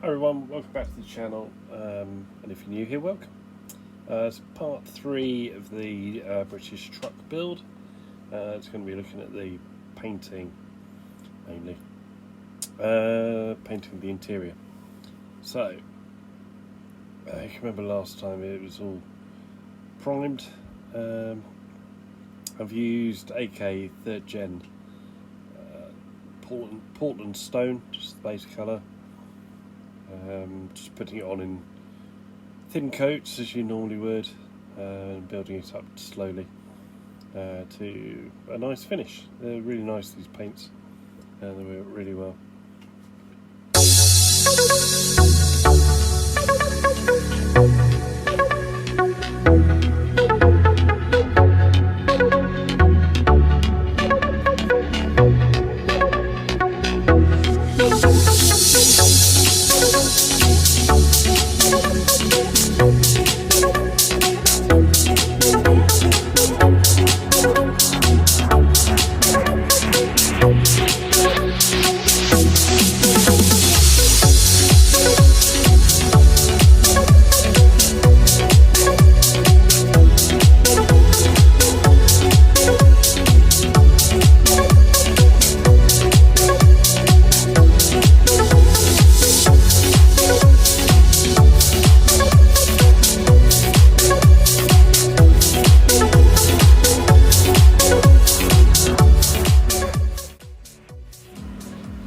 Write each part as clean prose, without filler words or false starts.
Hi everyone, welcome back to the channel, and if you're new here, welcome. It's part 3 of the British truck build. It's going to be looking at the painting, mainly. Painting the interior. So, you can remember last time it was all primed. I've used AK 3rd Gen Portland Stone, just the base colour. Just putting it on in thin coats as you normally would, and building it up slowly to a nice finish. They're really nice, these paints, and they work really well.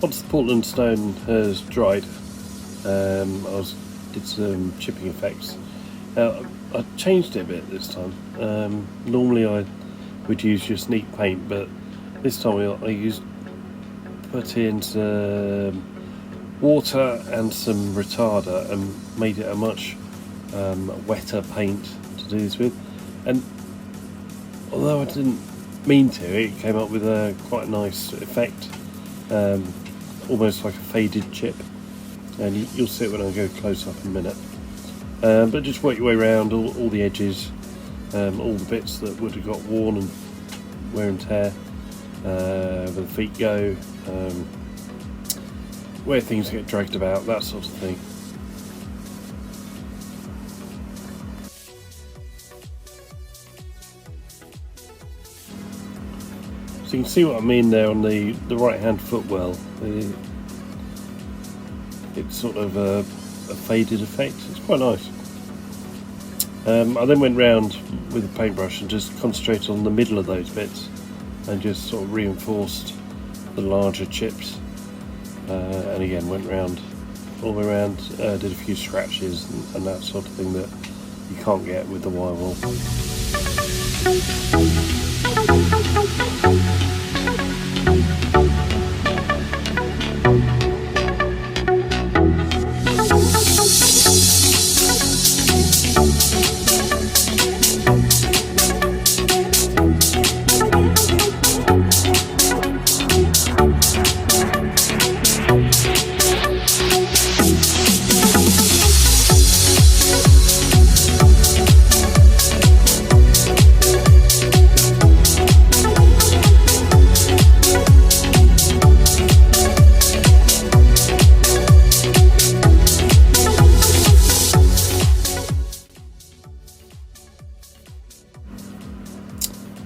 Once the Portland stone has dried, I did some chipping effects. I changed it a bit this time. Normally I would use just neat paint, but this time I put in some water and some retarder and made it a much wetter paint to do this with. And although I didn't mean to, it came up with quite a nice effect. Almost like a faded chip, and you'll see it when I go close up in a minute. But just work your way around all the edges, all the bits that would have got worn and wear and tear, where the feet go, where things get dragged about, that sort of thing. So you can see what I mean there on the right hand footwell. It's sort of a faded effect. It's quite nice. I then went round with a paintbrush and just concentrated on the middle of those bits and just sort of reinforced the larger chips. And again went round all the way around, did a few scratches and that sort of thing that you can't get with the wire wool.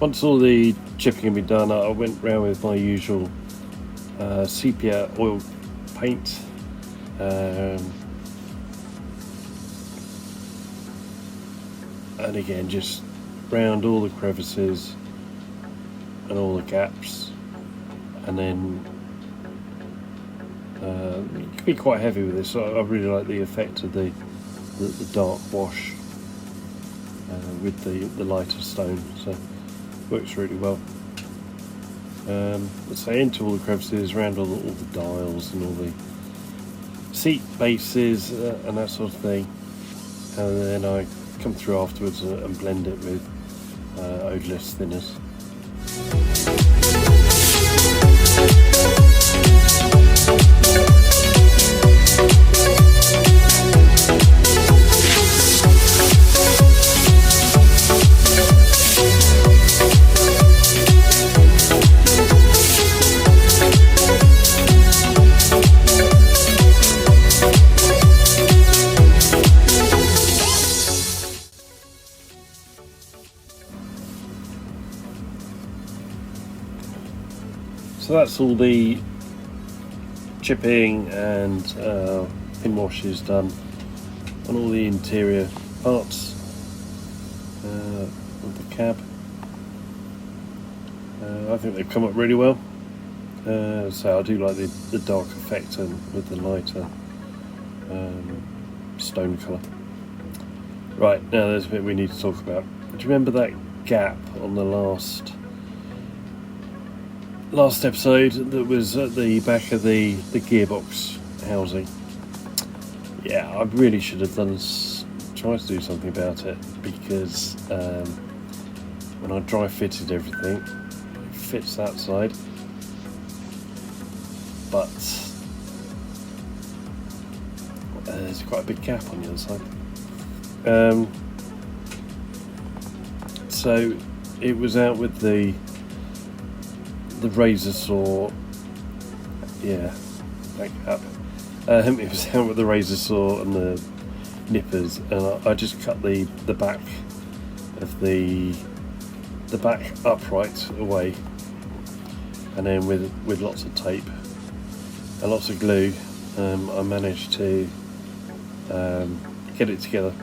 Once all the chipping had been done, I went round with my usual sepia oil paint, and again just round all the crevices and all the gaps, and then you can be quite heavy with this. I really like the effect of the dark wash with the lighter stone, so works really well. Let's say into all the crevices, around all the dials and all the seat bases and that sort of thing, and then I come through afterwards and blend it with odorless thinners. that's all the chipping and pin washes done on all the interior parts of the cab. I think they've come up really well. So I do like the dark effect and with the lighter stone colour. Right, now there's a bit we need to talk about. Do you remember that gap on the last episode that was at the back of the gearbox housing? Yeah, I really should have tried to do something about it, because when I dry fitted everything, it fits that side, but there's quite a big gap on the other side. So it was out with the razor saw. Yeah, back up. It was out with the razor saw and the nippers, and I just cut the back of the back upright away, and then with lots of tape and lots of glue, I managed to get it together.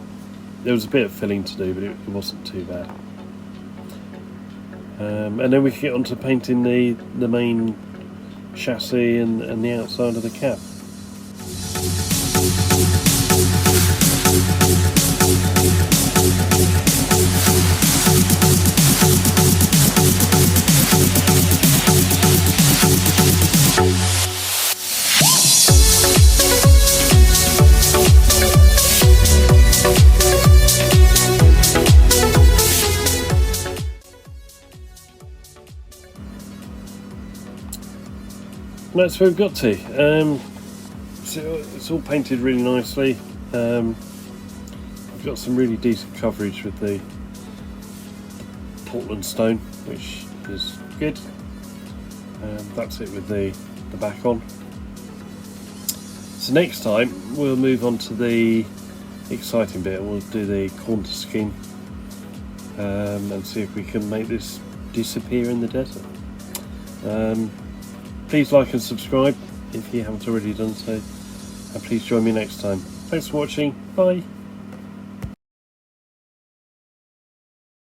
There was a bit of filling to do, but it wasn't too bad. And then we get on to painting the main chassis and the outside of the cab. That's where we've got to. So it's all painted really nicely. I've got some really decent coverage with the Portland stone, which is good. That's it with the back on. So next time we'll move on to the exciting bit. We'll do the corner scheme and see if we can make this disappear in the desert. Please like and subscribe if you haven't already done so, and please join me next time. Thanks for watching. Bye.